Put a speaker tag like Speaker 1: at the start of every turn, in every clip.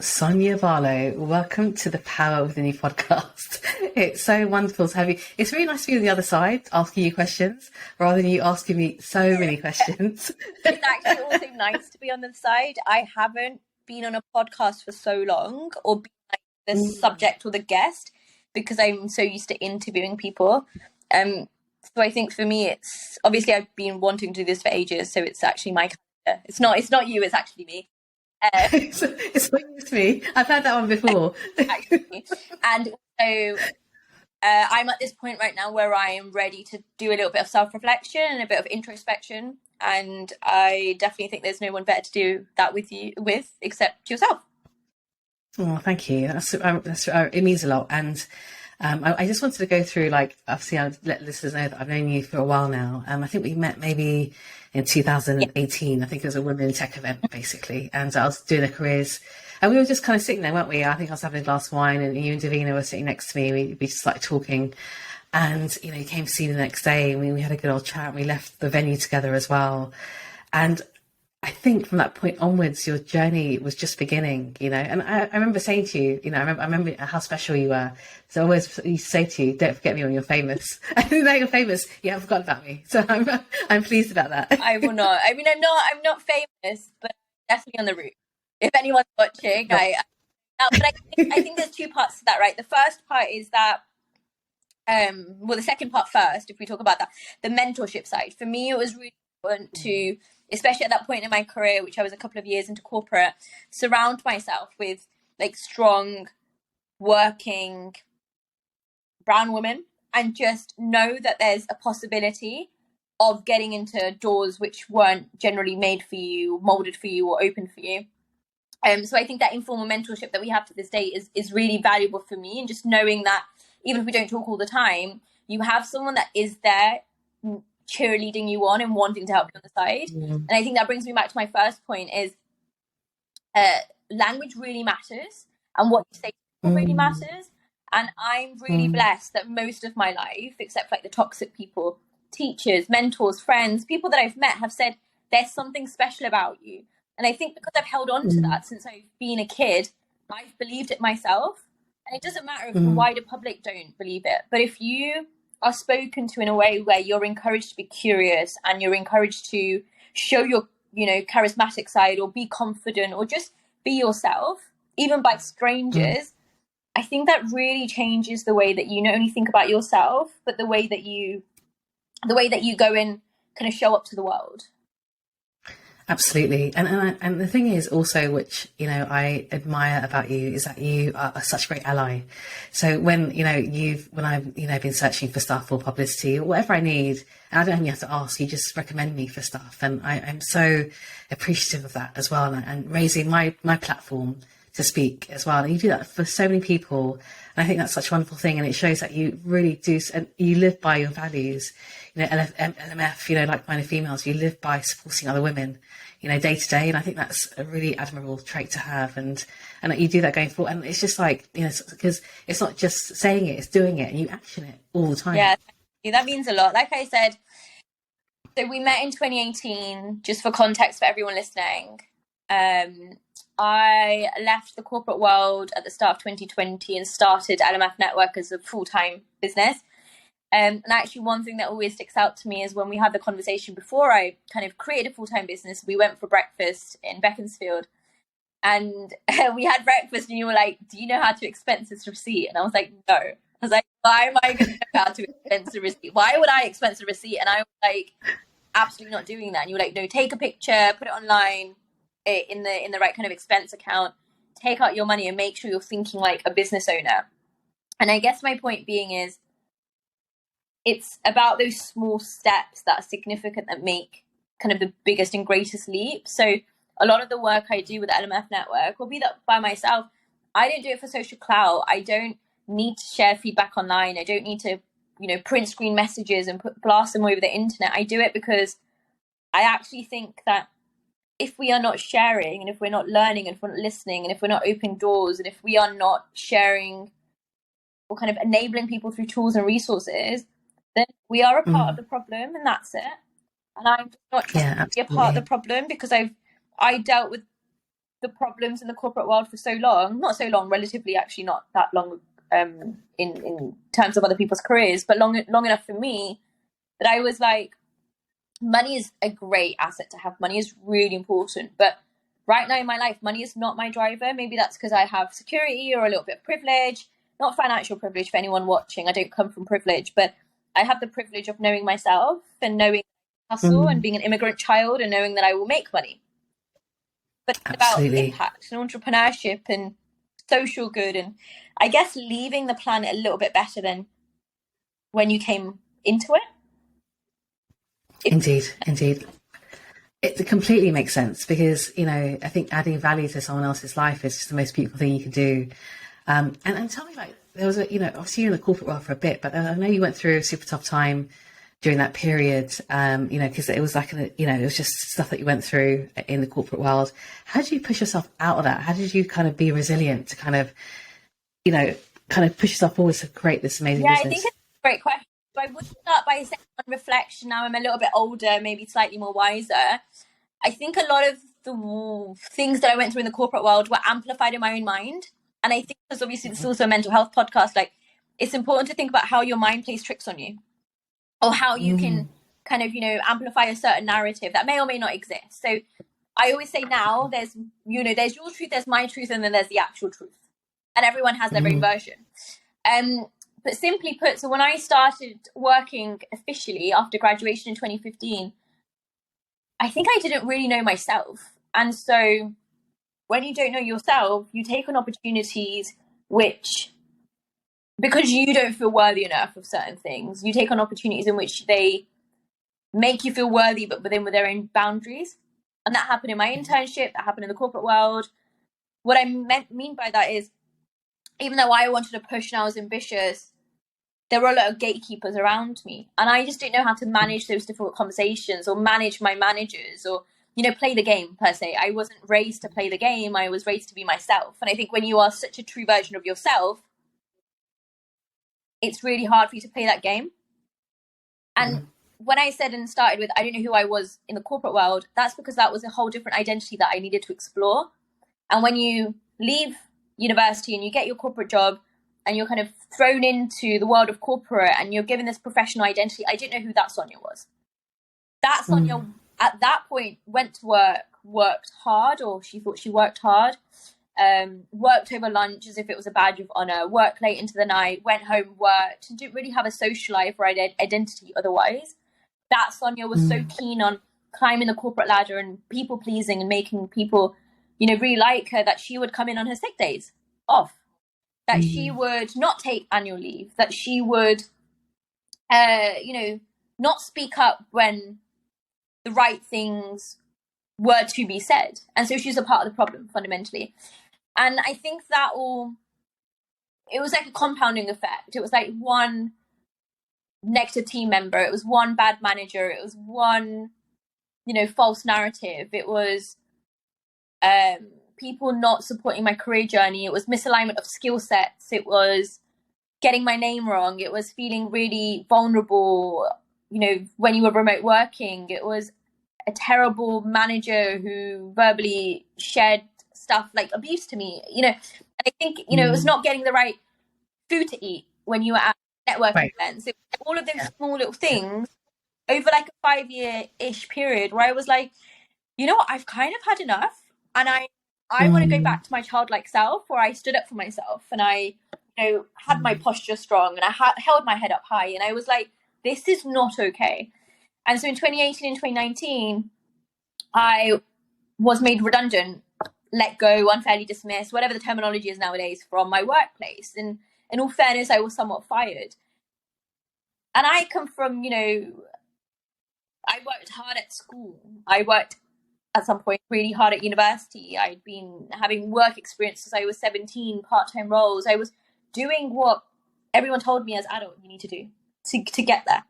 Speaker 1: Sonya Barlow, welcome to the Power Within You podcast. It's so wonderful to have you. It's really nice to be on the other side, asking you questions, rather than you asking me so many questions.
Speaker 2: It's actually also nice to be on the side. I haven't been on a podcast for so long, or been like the subject or the guest, because I'm so used to interviewing people. So I think for me, it's obviously I've been wanting to do this for ages, so it's actually my character. It's not you, it's actually me.
Speaker 1: It's me. I've had that one before.
Speaker 2: Actually. And also, I'm at this point right now where I am ready to do a little bit of self-reflection and a bit of introspection. And I definitely think there's no one better to do that with except yourself.
Speaker 1: Oh, thank you. That's it means a lot. And I just wanted to go through, like, obviously I'll let listeners know that I've known you for a while now. I think we met maybe in 2018. I think it was a women in tech event, basically. And I was doing a careers, and we were just kind of sitting there, weren't we? I think I was having a glass of wine, and you and Davina were sitting next to me. We just started talking, and you came to see me the next day, and we had a good old chat. And we left the venue together as well, and I think from that point onwards, your journey was just beginning, and I remember saying to you, I remember how special you were. So I always used to say to you, don't forget me when you're famous. I think that you're famous, you haven't forgotten about me. So I'm pleased about that.
Speaker 2: I will not. I mean, I'm not famous, but definitely on the route. If anyone's watching, but I think there's two parts to that, right? The first part is that, the second part first, if we talk about that, the mentorship side. For me, it was really important to, especially at that point in my career, which I was a couple of years into corporate, surround myself with like strong, working brown women, and just know that there's a possibility of getting into doors which weren't generally made for you, molded for you, or open for you. So I think that informal mentorship that we have to this day is really valuable for me, and just knowing that even if we don't talk all the time, you have someone that is there cheerleading you on and wanting to help you on the side. And I think that brings me back to my first point is language really matters, and what you say really matters. And I'm really blessed that most of my life, except like the toxic people, teachers, mentors, friends, people that I've met, have said there's something special about you. And I think because I've held on to that since I've been a kid, I've believed it myself. And it doesn't matter if the wider public don't believe it, but if you are spoken to in a way where you're encouraged to be curious, and you're encouraged to show your, charismatic side, or be confident, or just be yourself, even by strangers, I think that really changes the way that you not only think about yourself, but the way that you go and kind of show up to the world.
Speaker 1: Absolutely. And the thing is also, which, I admire about you, is that you are such a great ally. So when I've, been searching for stuff or publicity or whatever I need, and I don't even have to ask, you just recommend me for stuff. And I'm so appreciative of that as well. And raising my platform to speak as well. And you do that for so many people. And I think that's such a wonderful thing. And it shows that you really do, and you live by your values. LMF, like-minded females, you live by supporting other women, day to day. And I think that's a really admirable trait to have. And you do that going forward. And it's just like, because it's not just saying it, it's doing it, and you action it all the time.
Speaker 2: Yeah, that means a lot. Like I said, so we met in 2018, just for context for everyone listening. I left the corporate world at the start of 2020 and started LMF Network as a full-time business. And actually, one thing that always sticks out to me is when we had the conversation before I kind of created a full-time business, we went for breakfast in Beaconsfield, and we had breakfast, and you were like, do you know how to expense this receipt? And I was like, no. I was like, why am I going to know how to expense a receipt? Why would I expense a receipt? And I was like, absolutely not doing that. And you were like, no, take a picture, put it online in the right kind of expense account, take out your money, and make sure you're thinking like a business owner. And I guess my point being is, it's about those small steps that are significant, that make kind of the biggest and greatest leap. So a lot of the work I do with the LMF Network will be that by myself. I don't do it for social clout. I don't need to share feedback online. I don't need to, print screen messages and blast them over the internet. I do it because I actually think that if we are not sharing, and if we're not learning, and if we're not listening, and if we're not opening doors, and if we are not sharing or kind of enabling people through tools and resources, then we are a part of the problem, and that's it. And I'm not trying to be a part of the problem, because I dealt with the problems in the corporate world for so long, not so long, relatively actually not that long in terms of other people's careers, but long enough for me that I was like, money is a great asset to have. Money is really important. But right now in my life, money is not my driver. Maybe that's because I have security or a little bit of privilege, not financial privilege for anyone watching. I don't come from privilege, but I have the privilege of knowing myself and knowing hustle and being an immigrant child and knowing that I will make money. But it's about impact and entrepreneurship and social good. And I guess leaving the planet a little bit better than when you came into it.
Speaker 1: Indeed. It completely makes sense because, you know, I think adding value to someone else's life is just the most beautiful thing you can do. And tell me, like, there was a, you know, obviously you're in the corporate world for a bit, but I know you went through a super tough time during that period, you know, because it was like, you know, it was just stuff that you went through in the corporate world. How did you push yourself out of that? How did you kind of be resilient to kind of, you know, kind of push yourself forward to create this amazing business?
Speaker 2: I think it's a great question. So I would start by saying on reflection, now I'm a little bit older, maybe slightly more wiser. I think a lot of the things that I went through in the corporate world were amplified in my own mind. And I think, because obviously this is also a mental health podcast, like it's important to think about how your mind plays tricks on you, or how you can kind of, you know, amplify a certain narrative that may or may not exist. So I always say now there's, you know, there's your truth, there's my truth, and then there's the actual truth. And everyone has their own version. But simply put, so when I started working officially after graduation in 2015, I think I didn't really know myself. And so when you don't know yourself, you take on opportunities which, because you don't feel worthy enough of certain things, you take on opportunities in which they make you feel worthy, but within their own boundaries. And that happened in my internship, that happened in the corporate world. What I mean by that is, even though I wanted to push and I was ambitious, there were a lot of gatekeepers around me. And I just didn't know how to manage those difficult conversations or manage my managers or, you know, play the game per se. I wasn't raised to play the game. I was raised to be myself. And I think when you are such a true version of yourself, it's really hard for you to play that game. And when I said and started with, I don't know who I was in the corporate world, that's because that was a whole different identity that I needed to explore. And when you leave university and you get your corporate job and you're kind of thrown into the world of corporate and you're given this professional identity, I didn't know who that Sonya was. That Sonya at that point went to work, worked hard, or she thought she worked hard, worked over lunch as if it was a badge of honor, worked late into the night, went home, worked, and didn't really have a social life or identity otherwise. That Sonya was so keen on climbing the corporate ladder and people pleasing and making people, you know, really like her, that she would come in on her sick days off, that she would not take annual leave, that she would, you know, not speak up when the right things were to be said. And so she's a part of the problem fundamentally. And I think that it was like a compounding effect. It was like one negative team member, it was one bad manager, it was one, you know, false narrative, it was people not supporting my career journey, it was misalignment of skill sets, it was getting my name wrong, it was feeling really vulnerable, you know, when you were remote working, it was a terrible manager who verbally shared stuff like abuse to me, you know. And I think, you know, it was not getting the right food to eat when you were at networking events. It was all of those small little things over like a 5-year-ish period where I was like, you know what, I've kind of had enough, and I want to go back to my childlike self where I stood up for myself and I, you know, had my posture strong and I held my head up high, and I was like, this is not okay. And so in 2018 and 2019, I was made redundant, let go, unfairly dismissed, whatever the terminology is nowadays, from my workplace. And in all fairness, I was somewhat fired. And I come from, you know, I worked hard at school. I worked at some point really hard at university. I'd been having work experience since I was 17, part-time roles. I was doing what everyone told me as adult you need to do to get there.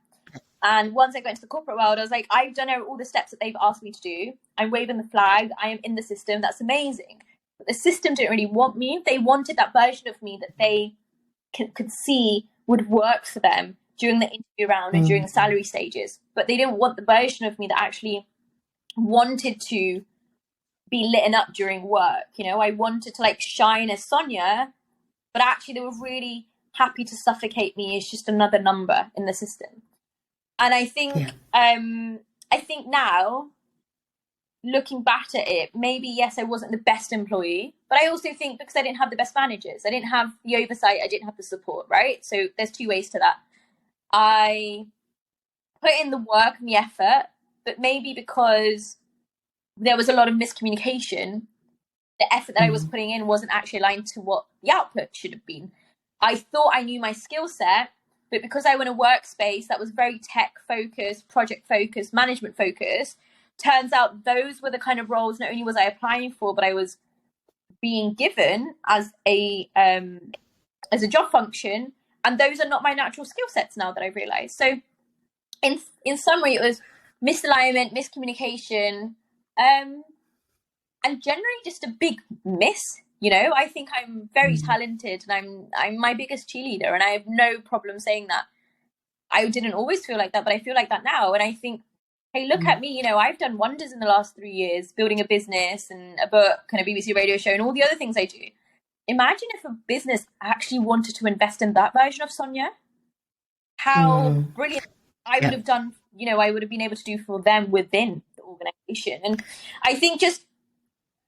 Speaker 2: And once I got into the corporate world, I was like, I've done all the steps that they've asked me to do. I'm waving the flag. I am in the system. That's amazing. But the system didn't really want me. They wanted that version of me that they could see would work for them during the interview round and during the salary stages. But they didn't want the version of me that actually wanted to be lit up during work. You know, I wanted to like shine as Sonya, but actually they were really happy to suffocate me as just another number in the system. And I think now, looking back at it, maybe yes, I wasn't the best employee, but I also think because I didn't have the best managers, I didn't have the oversight, I didn't have the support, right? So there's two ways to that. I put in the work and the effort, but maybe because there was a lot of miscommunication, the effort that I was putting in wasn't actually aligned to what the output should have been. I thought I knew my skill set, but because I went a workspace that was very tech focused, project focused, management focused, turns out those were the kind of roles not only was I applying for, but I was being given as a job function, and those are not my natural skill sets now that I've realized. So in summary, it was misalignment, miscommunication, and generally just a big miss. You know, I think I'm very talented, and I'm my biggest cheerleader, and I have no problem saying that. I didn't always feel like that, but I feel like that now. And I think, hey, look at me, you know, I've done wonders in the last 3 years, building a business and a book and a BBC radio show and all the other things I do. Imagine if a business actually wanted to invest in that version of Sonya. How brilliant I would have done, you know, I would have been able to do for them within the organization. And I think just,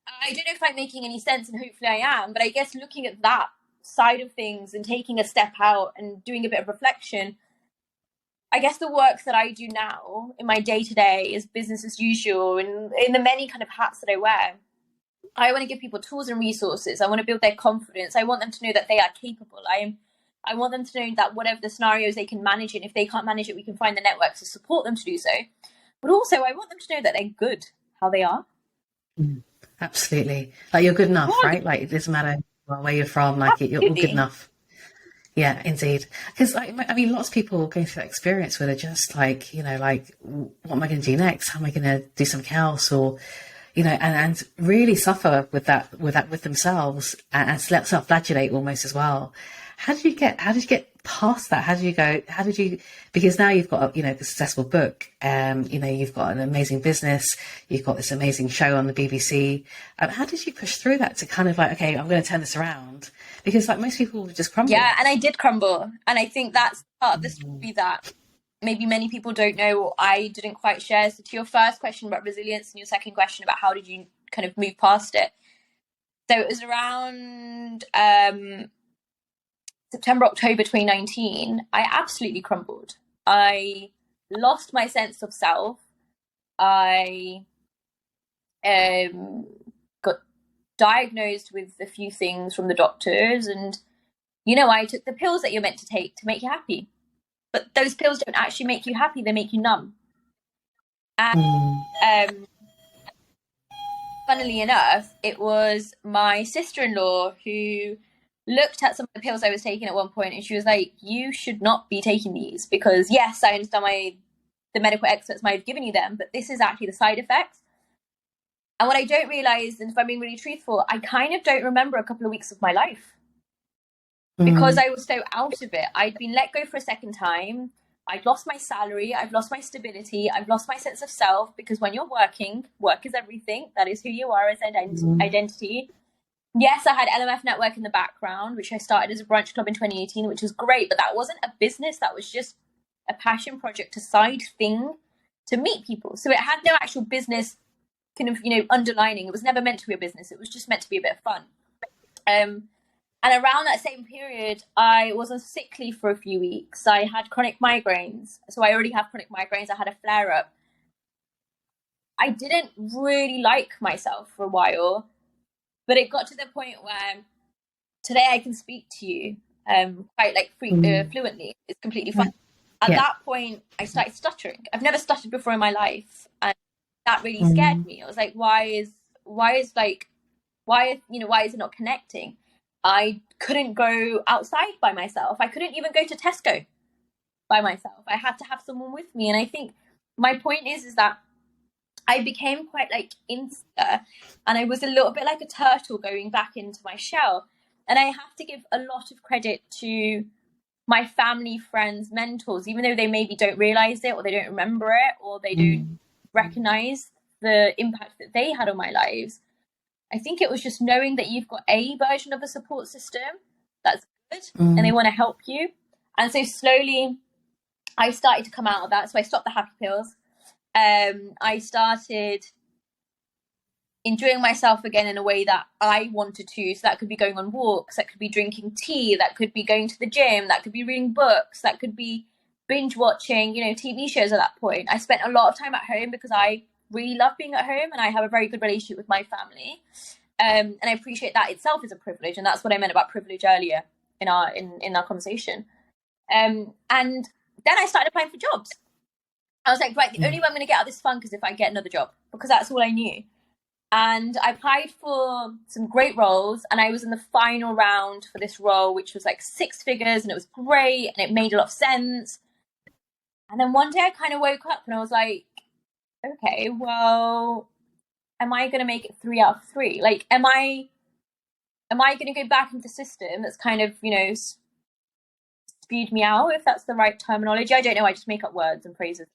Speaker 2: I don't know if I'm making any sense, and hopefully I am, but I guess looking at that side of things and taking a step out and doing a bit of reflection, I guess the work that I do now in my day-to-day is business as usual, and in the many kind of hats that I wear, I want to give people tools and resources. I want to build their confidence. I want them to know that they are capable. I want them to know that whatever the scenarios, they can manage it. If they can't manage it, we can find the networks to support them to do so. But also, I want them to know that they're good how they are.
Speaker 1: Absolutely. Like, you're good enough, right? Like, it doesn't matter where you're from, like, you're all good enough. Yeah, indeed. Because, I mean, lots of people going through that experience where they're just like, you know, like, what am I going to do next? How am I going to do something else? Or, you know, and really suffer with themselves and self-flagellate almost as well. How did you get past that? Because now you've got, you know, the successful book, you know, you've got an amazing business, you've got this amazing show on the BBC. How did you push through that to kind of like, okay, I'm going to turn this around? Because like most people would just crumble.
Speaker 2: Yeah, and I did crumble. And I think that's part of the story that maybe many people don't know, or I didn't quite share. So to your first question about resilience and your second question about how did you kind of move past it. So it was around September, October 2019, I absolutely crumbled. I lost my sense of self. I got diagnosed with a few things from the doctors, and, you know, I took the pills that you're meant to take to make you happy. But those pills don't actually make you happy, they make you numb. And funnily enough, it was my sister-in-law who looked at some of the pills I was taking at one point, and she was like, you should not be taking these, because yes, I understand the medical experts might have given you them, but this is actually the side effects. And what I don't realize, and if I'm being really truthful, I kind of don't remember a couple of weeks of my life because I was so out of it. I'd been let go for a second time. I've lost my salary. I've lost my stability. I've lost my sense of self, because when you're working, work is everything. That is who you are as identity. Yes, I had LMF Network in the background, which I started as a brunch club in 2018, which was great, but that wasn't a business. That was just a passion project, a side thing to meet people. So it had no actual business kind of, you know, underlining. It was never meant to be a business. It was just meant to be a bit of fun. And around that same period, I was on sick leave for a few weeks. I had chronic migraines. So I already have chronic migraines. I had a flare up. I didn't really like myself for a while. But it got to the point where today I can speak to you quite like fluently. It's completely fine. At that point, I started stuttering. I've never stuttered before in my life, and that really scared me. I was like, why is it not connecting? I couldn't go outside by myself. I couldn't even go to Tesco by myself. I had to have someone with me. And I think my point is that I became quite like insular, and I was a little bit like a turtle going back into my shell. And I have to give a lot of credit to my family, friends, mentors, even though they maybe don't realize it, or they don't remember it, or they don't recognize the impact that they had on my lives. I think it was just knowing that you've got a version of a support system that's good and they want to help you. And so slowly I started to come out of that. So I stopped the happy pills. I started enjoying myself again in a way that I wanted to. So that could be going on walks, that could be drinking tea, that could be going to the gym, that could be reading books, that could be binge watching, TV shows at that point. I spent a lot of time at home because I really love being at home and I have a very good relationship with my family. And I appreciate that itself is a privilege. And that's what I meant about privilege earlier in our conversation. And then I started applying for jobs. I was like, right, the only way I'm going to get out of this funk is if I get another job, because that's all I knew. And I applied for some great roles, and I was in the final round for this role, which was like 6 figures, and it was great, and it made a lot of sense. And then one day I kind of woke up and I was like, okay, well, am I going to make it 3 out of 3? Like, am I going to go back into the system that's kind of, spewed me out, if that's the right terminology? I don't know. I just make up words and phrases.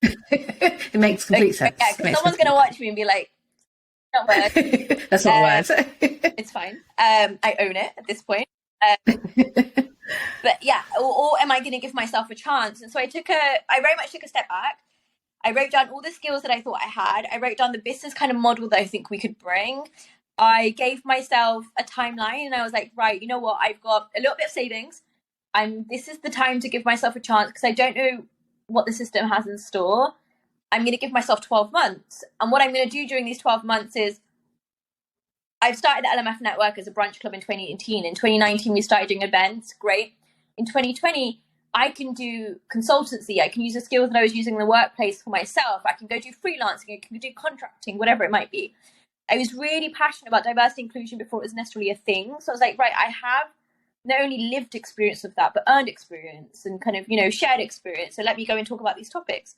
Speaker 1: It makes complete sense.
Speaker 2: Yeah, because someone's going to watch me and be like, not words.
Speaker 1: That's not words.
Speaker 2: It's fine. I own it at this point. But yeah, or am I going to give myself a chance? And so I very much took a step back. I wrote down all the skills that I thought I had. I wrote down the business kind of model that I think we could bring. I gave myself a timeline and I was like, right, you know what? I've got a little bit of savings. This is the time to give myself a chance because I don't know what the system has in store. I'm going to give myself 12 months. And what I'm going to do during these 12 months is I've started the LMF network as a brunch club in 2018. In 2019, we started doing events. Great. In 2020, I can do consultancy. I can use the skills that I was using in the workplace for myself. I can go do freelancing. I can do contracting, whatever it might be. I was really passionate about diversity inclusion before it was necessarily a thing. So I was like, right, I have not only lived experience of that, but earned experience and kind of, shared experience. So let me go and talk about these topics.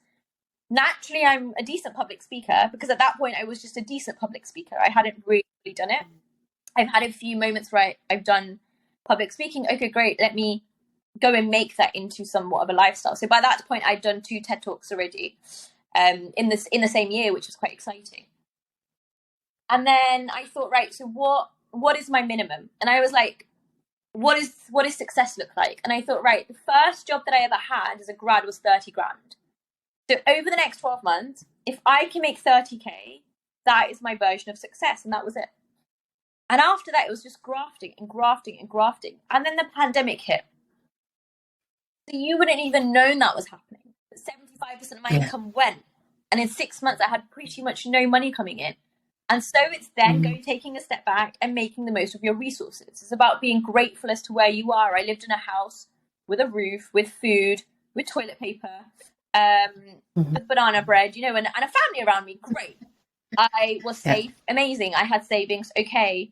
Speaker 2: Naturally, I'm a decent public speaker because at that point I was just a decent public speaker. I hadn't really done it. I've had a few moments where I've done public speaking. Okay, great. Let me go and make that into somewhat of a lifestyle. So by that point, I'd done 2 TED Talks already in the same year, which was quite exciting. And then I thought, right, so what is my minimum? And I was like, what does success look like? And I thought, right, the first job that I ever had as a grad was 30 grand. So over the next 12 months, if I can make 30K, that is my version of success. And that was it. And after that, it was just grafting and grafting and grafting. And then the pandemic hit. So you wouldn't even known that was happening. 75% of my income went. And in 6 months, I had pretty much no money coming in. And so it's then taking a step back and making the most of your resources. It's about being grateful as to where you are. I lived in a house with a roof, with food, with toilet paper, with banana bread, and a family around me. Great. I was safe. Amazing. I had savings. Okay.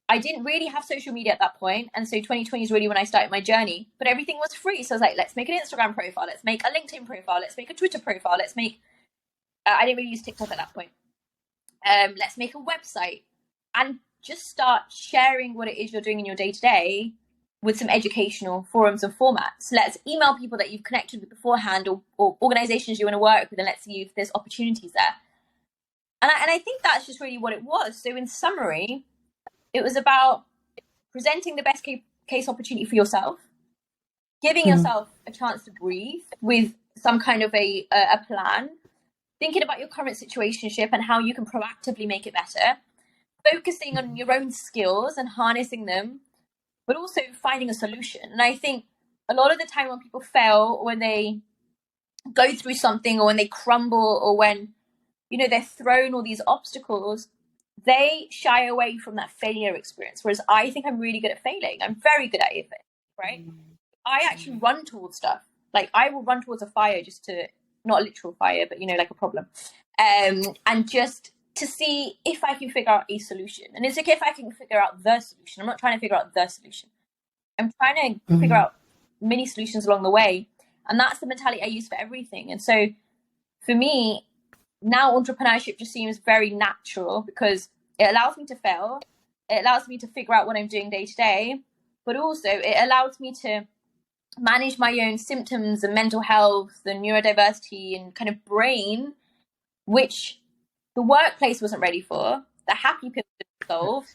Speaker 2: I didn't really have social media at that point. And so 2020 is really when I started my journey. But everything was free. So I was like, let's make an Instagram profile. Let's make a LinkedIn profile. Let's make a Twitter profile. Let's make... I didn't really use TikTok at that point. Let's make a website and just start sharing what it is you're doing in your day-to-day with some educational forums and formats. Let's email people that you've connected with beforehand or organizations you want to work with, and let's see if there's opportunities there. And I think that's just really what it was. So in summary, it was about presenting the best case opportunity for yourself, giving yourself a chance to breathe with some kind of a plan, thinking about your current situationship and how you can proactively make it better, focusing on your own skills and harnessing them, but also finding a solution. And I think a lot of the time when people fail, or when they go through something, or when they crumble, or when, they're thrown all these obstacles, they shy away from that failure experience. Whereas I think I'm really good at failing. I'm very good at it, right? I actually run towards stuff. Like I will run towards a fire just to, not a literal fire, but like a problem. And just to see if I can figure out a solution. And it's okay if I can figure out the solution. I'm not trying to figure out the solution. I'm trying to figure out many solutions along the way. And that's the mentality I use for everything. And so for me, now entrepreneurship just seems very natural because it allows me to fail. It allows me to figure out what I'm doing day to day. But also it allows me to manage my own symptoms and mental health and neurodiversity and kind of brain, which the workplace wasn't ready for, the happy pills didn't solve,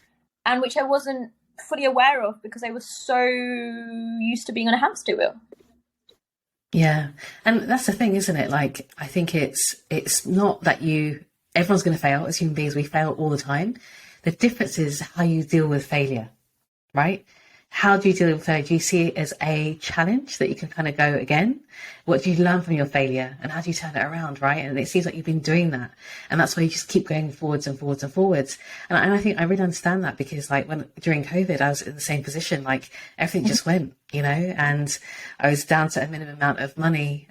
Speaker 2: and which I wasn't fully aware of because I was so used to being on a hamster wheel.
Speaker 1: Yeah. And that's the thing, isn't it? Like, I think it's not that everyone's going to fail. As human beings, we fail all the time. The difference is how you deal with failure, right? How do you deal with failure? Do you see it as a challenge that you can kind of go again? What do you learn from your failure, and how do you turn it around, right? And it seems like you've been doing that, and that's why you just keep going forwards and forwards and forwards. And I think I really understand that, because like during COVID, I was in the same position. Like, everything just went, and I was down to a minimum amount of money,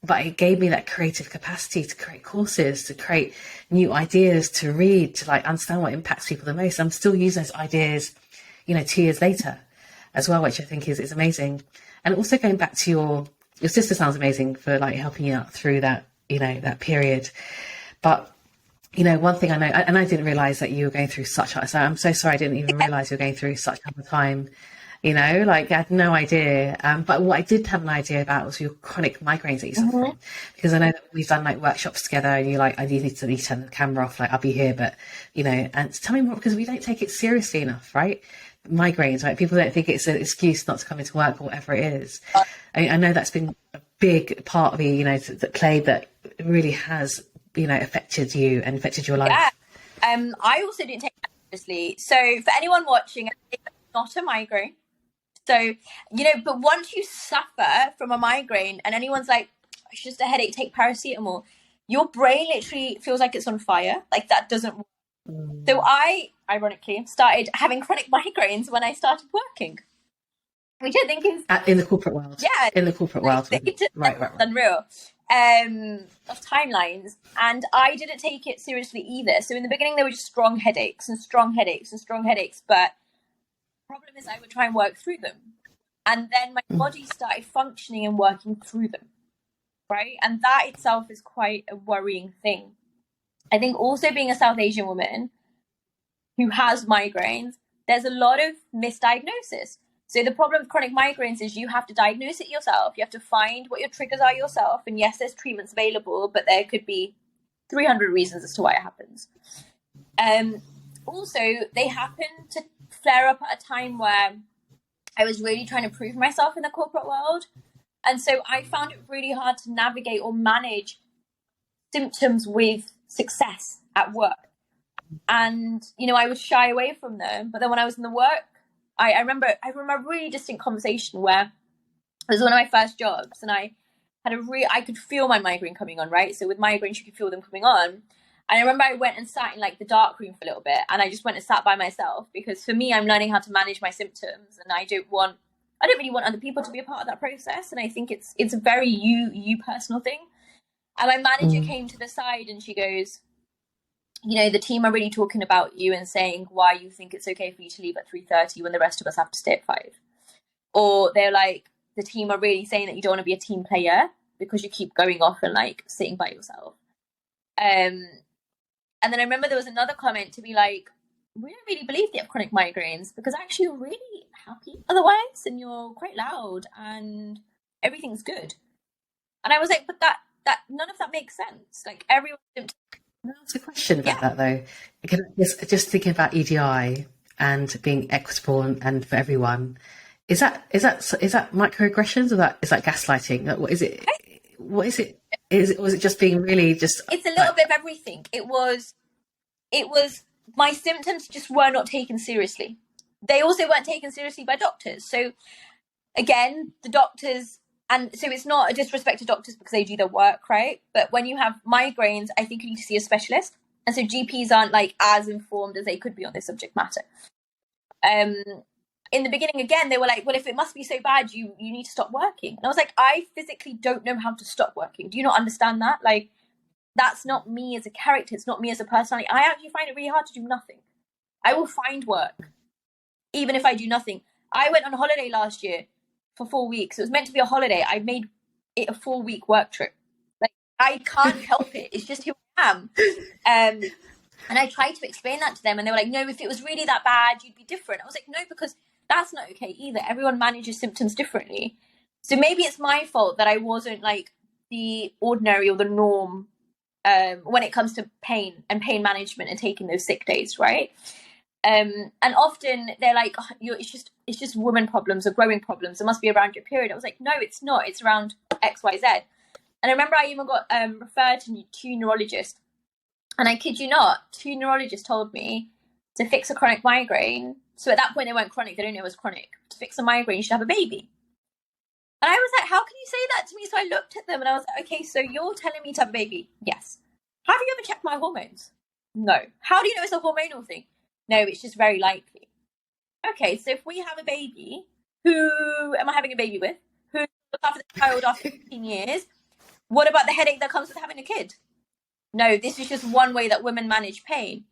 Speaker 1: but it gave me that creative capacity to create courses, to create new ideas, to read, to like understand what impacts people the most. I'm still using those ideas 2 years later as well, which I think is amazing. And also, going back to your sister sounds amazing for like helping you out through that, that period. But, one thing I know, and I didn't realize that you were going through such hard, so I'm so sorry, I didn't even realize you were going through such a hard time, like I had no idea. But what I did have an idea about was your chronic migraines that you suffer from, because I know that we've done like workshops together, and you're like, I need to turn the camera off, like I'll be here, but, and tell me more, because we don't take it seriously enough, right? Migraines, right? People don't think it's an excuse not to come into work or whatever it is. I know that's been a big part of you, that Clay, that really has, affected you and affected your life.
Speaker 2: Yeah. I also didn't take it seriously. So for anyone watching, it's not a migraine. So, but once you suffer from a migraine and anyone's like, it's just a headache, take paracetamol, your brain literally feels like it's on fire. Like, that doesn't work. So I, ironically, started having chronic migraines when I started working, which I think is
Speaker 1: in the corporate world.
Speaker 2: Yeah,
Speaker 1: in the corporate world. Right.
Speaker 2: Unreal. Of timelines, and I didn't take it seriously either. So in the beginning, there were just strong headaches. But the problem is, I would try and work through them, and then my body started functioning and working through them, right? And that itself is quite a worrying thing. I think also, being a South Asian woman who has migraines, there's a lot of misdiagnosis. So the problem with chronic migraines is you have to diagnose it yourself. You have to find what your triggers are yourself. And yes, there's treatments available, but there could be 300 reasons as to why it happens. Also, they happen to flare up at a time where I was really trying to prove myself in the corporate world. And so I found it really hard to navigate or manage symptoms with success at work. And, I would shy away from them. But then when I was in the work, I remember a really distinct conversation where it was one of my first jobs, and I had I could feel my migraine coming on, right? So with migraines, you can feel them coming on. And I remember I went and sat in like the dark room for a little bit, and I just went and sat by myself, because for me, I'm learning how to manage my symptoms, and I don't really want other people to be a part of that process. And I think it's a very you personal thing. And my manager came to the side and she goes, the team are really talking about you and saying why you think it's okay for you to leave at 3:30 when the rest of us have to stay at 5. Or they're like, the team are really saying that you don't want to be a team player because you keep going off and like sitting by yourself. And then I remember there was another comment to be like, we don't really believe that you have chronic migraines, because actually you're really happy otherwise, and you're quite loud and everything's good. And I was like, but that none of that makes sense. Like, everyone's symptoms.
Speaker 1: Can I ask a question about that though? Just thinking about EDI and being equitable and for everyone, is that microaggressions, or is that gaslighting? What is it? Was it just being really just?
Speaker 2: It's a little bit of everything. It was my symptoms just were not taken seriously. They also weren't taken seriously by doctors. So again, the doctors. And so it's not a disrespect to doctors because they do their work, right? But when you have migraines, I think you need to see a specialist. And so GPs aren't like as informed as they could be on this subject matter. In the beginning, again, they were like, well, if it must be so bad, you need to stop working. And I was like, I physically don't know how to stop working. Do you not understand that? Like, that's not me as a character. It's not me as a personality. I actually find it really hard to do nothing. I will find work, even if I do nothing. I went on holiday last year for 4 weeks. It was meant to be a holiday. I made it a 4-week work trip. Like, I can't help it. It's just who I am. And I tried to explain that to them, and they were like, no, if it was really that bad, you'd be different. I was like, no, because that's not okay either. Everyone manages symptoms differently. So maybe it's my fault that I wasn't like the ordinary or the norm when it comes to pain and pain management and taking those sick days, right? And often they're like, oh, it's just women problems or growing problems. It must be around your period. I was like, no, it's not. It's around X, Y, Z. And I remember I even got referred to two neurologists. And I kid you not, two neurologists told me to fix a chronic migraine. So at that point, they weren't chronic. They didn't know it was chronic. To fix a migraine, you should have a baby. And I was like, how can you say that to me? So I looked at them and I was like, okay, so you're telling me to have a baby? Yes. Have you ever checked my hormones? No. How do you know it's a hormonal thing? No, it's just very likely. Okay, so if we have a baby, who am I having a baby with? Who looks after the child after 15 years? What about the headache that comes with having a kid? No, this is just one way that women manage pain.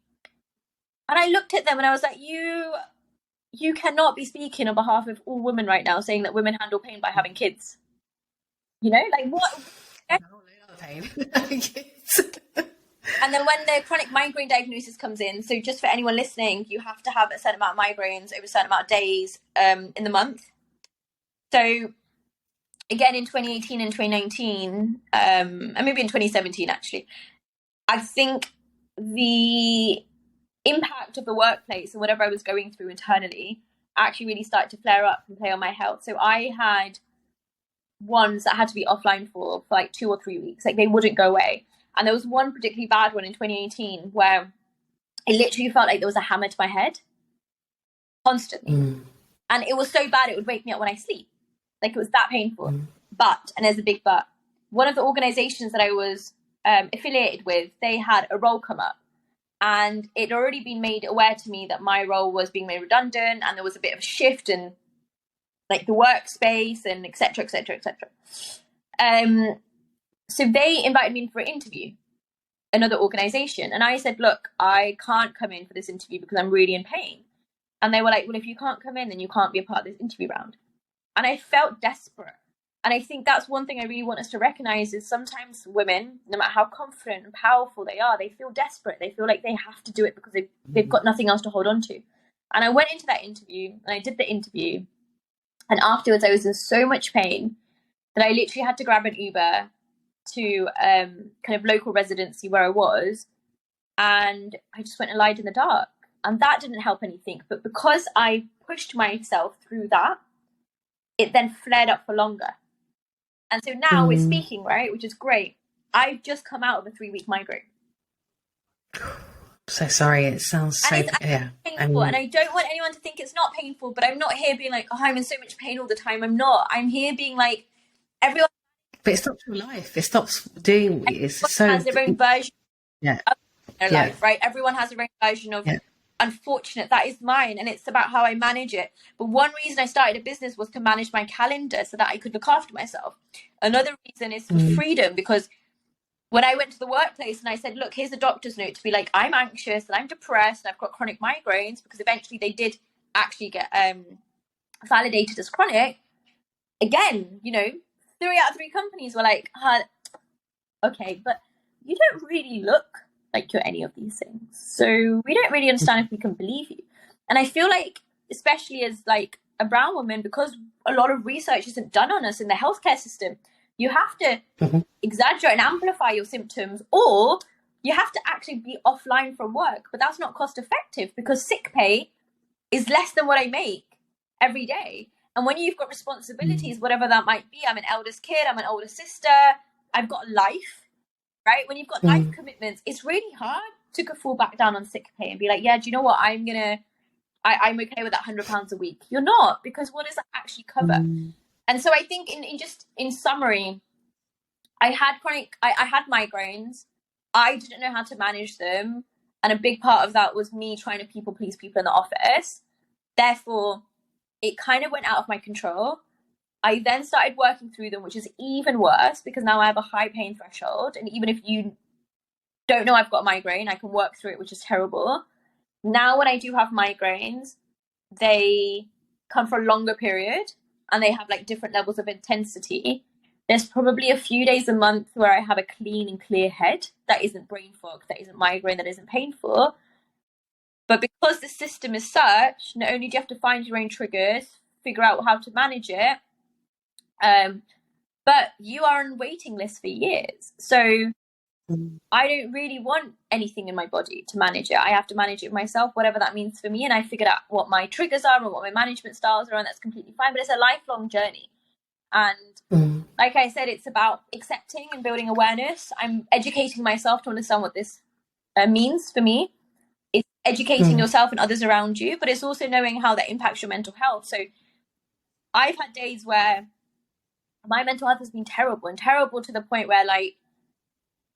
Speaker 2: And I looked at them and I was like, you cannot be speaking on behalf of all women right now, saying that women handle pain by having kids. You know, like what?
Speaker 1: Pain.
Speaker 2: And then when the chronic migraine diagnosis comes in, so just for anyone listening, you have to have a certain amount of migraines over a certain amount of days in the month. So again, in 2018 and 2019, and maybe in 2017, actually, I think the impact of the workplace and whatever I was going through internally actually really started to flare up and play on my health. So I had ones that had to be offline for like 2 or 3 weeks. Like they wouldn't go away. And there was one particularly bad one in 2018 where it literally felt like there was a hammer to my head constantly. And it was so bad, it would wake me up when I sleep. Like it was that painful. But, and there's a big but, one of the organizations that I was affiliated with, they had a role come up. And it had already been made aware to me that my role was being made redundant and there was a bit of a shift in like the workspace and et cetera, et cetera, et cetera. So they invited me in for an interview, another organization. And I said, look, I can't come in for this interview because I'm really in pain. And they were like, well, if you can't come in, then you can't be a part of this interview round. And I felt desperate. And I think that's one thing I really want us to recognize is sometimes women, no matter how confident and powerful they are, they feel desperate. They feel like they have to do it because they've got nothing else to hold on to. And I went into that interview and I did the interview. And afterwards, I was in so much pain that I literally had to grab an Uber to kind of local residency where I was. And I just went and lied in the dark. And that didn't help anything. But because I pushed myself through that, it then flared up for longer. And so now we're speaking, right? Which is great. I've just come out of a 3-week migraine.
Speaker 1: So sorry, it sounds so
Speaker 2: painful. And I don't want anyone to think it's not painful, but I'm not here being like, oh, I'm in so much pain all the time. I'm not. I'm here being like, everyone.
Speaker 1: But it stops your life. It stops doing. It's so.
Speaker 2: Has their own version of their life, right? Everyone has their own version of. Unfortunate, that is mine, and it's about how I manage it. But one reason I started a business was to manage my calendar so that I could look after myself. Another reason is for freedom, because when I went to the workplace and I said, look, here's a doctor's note to be like, I'm anxious and I'm depressed and I've got chronic migraines, because eventually they did actually get validated as chronic. Again, 3 out of 3 companies were like, okay, but you don't really look like you're any of these things. So we don't really understand if we can believe you. And I feel like, especially as like a brown woman, because a lot of research isn't done on us in the healthcare system, you have to exaggerate and amplify your symptoms, or you have to actually be offline from work. But that's not cost effective because sick pay is less than what I make every day. And when you've got responsibilities, whatever that might be, I'm an eldest kid, I'm an older sister, I've got life, right? When you've got life commitments, it's really hard to fall back down on sick pay and be like, yeah, do you know what? I'm okay with that £100 a week. You're not, because what does that actually cover? And so I think in summary, I had migraines. I didn't know how to manage them. And a big part of that was me trying to people please people in the office. Therefore, it kind of went out of my control. I then started working through them, which is even worse because now I have a high pain threshold. And even if you don't know I've got a migraine, I can work through it, which is terrible. Now when I do have migraines, they come for a longer period and they have like different levels of intensity. There's probably a few days a month where I have a clean and clear head. That isn't brain fog, that isn't migraine, that isn't painful. But because the system is such, not only do you have to find your own triggers, figure out how to manage it, but you are on waiting list for years. So
Speaker 1: Mm.
Speaker 2: I don't really want anything in my body to manage it. I have to manage it myself, whatever that means for me. And I figured out what my triggers are and what my management styles are, and that's completely fine. But it's a lifelong journey. And
Speaker 1: Mm.
Speaker 2: like I said, it's about accepting and building awareness. I'm educating myself to understand what this means for me. It's educating
Speaker 1: Mm.
Speaker 2: yourself and others around you, but it's also knowing how that impacts your mental health. So I've had days where my mental health has been terrible, and terrible to the point where, like,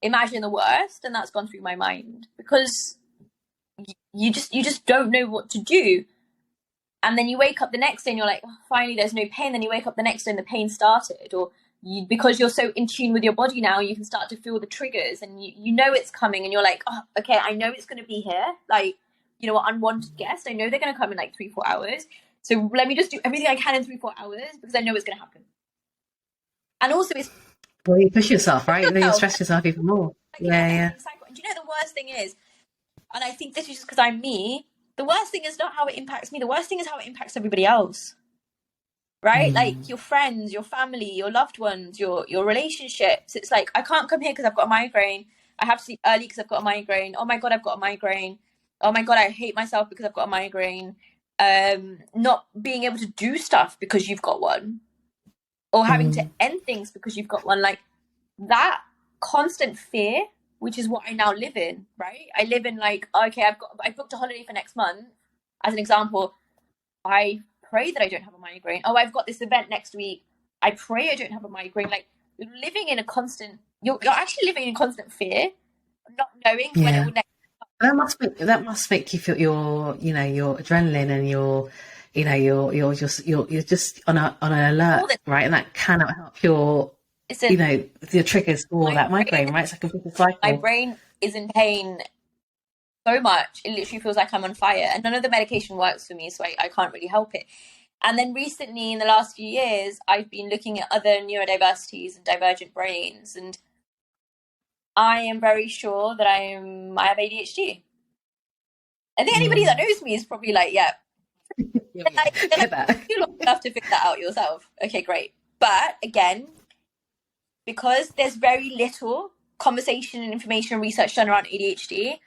Speaker 2: imagine the worst, and that's gone through my mind because you just don't know what to do. And then you wake up the next day and you're like, oh, finally there's no pain. Then you wake up the next day and the pain started. Or because you're so in tune with your body now, you can start to feel the triggers, and you know it's coming, and you're like, oh, okay, I know it's going to be here. Like, you know, an unwanted guest, I know they're going to come in like 3-4 hours. So let me just do everything I can in 3-4 hours because I know it's going to happen. And also it's,
Speaker 1: Well, you push yourself, right? Then you stress yourself even more.
Speaker 2: like,
Speaker 1: Yeah, yeah.
Speaker 2: and do you know the worst thing is, and I think this is just because I'm me, the worst thing is not how it impacts me. The worst thing is how it impacts everybody else. Right? Like your friends, your family, your loved ones, your relationships. It's like, I can't come here because I've got a migraine. I have to sleep early because I've got a migraine. Oh my God, I've got a migraine. Oh my God, I hate myself because I've got a migraine. Not being able to do stuff because you've got one, or having to end things because you've got one. Like that constant fear, which is what I now live in, right? I live in like, okay, I booked a holiday for next month, as an example. I pray that I don't have a migraine. Oh, I've got this event next week. I pray I don't have a migraine. Like, you're living in a constant, you're actually living in constant fear, not knowing when it will next.
Speaker 1: That must make you feel your, you know, your adrenaline and your, you know, you're just on an alert, right? And that cannot help your, you know, your triggers for that migraine, right? It's like a vicious cycle.
Speaker 2: My brain is in pain so much, it literally feels like I'm on fire, and none of the medication works for me, so I can't really help it. And then recently, in the last few years, I've been looking at other neurodiversities and divergent brains, and I am very sure that I have ADHD. I think anybody that knows me is probably like, yeah. You're like, you have to figure that out yourself. Okay, great. But again, because there's very little conversation and information and research done around ADHD,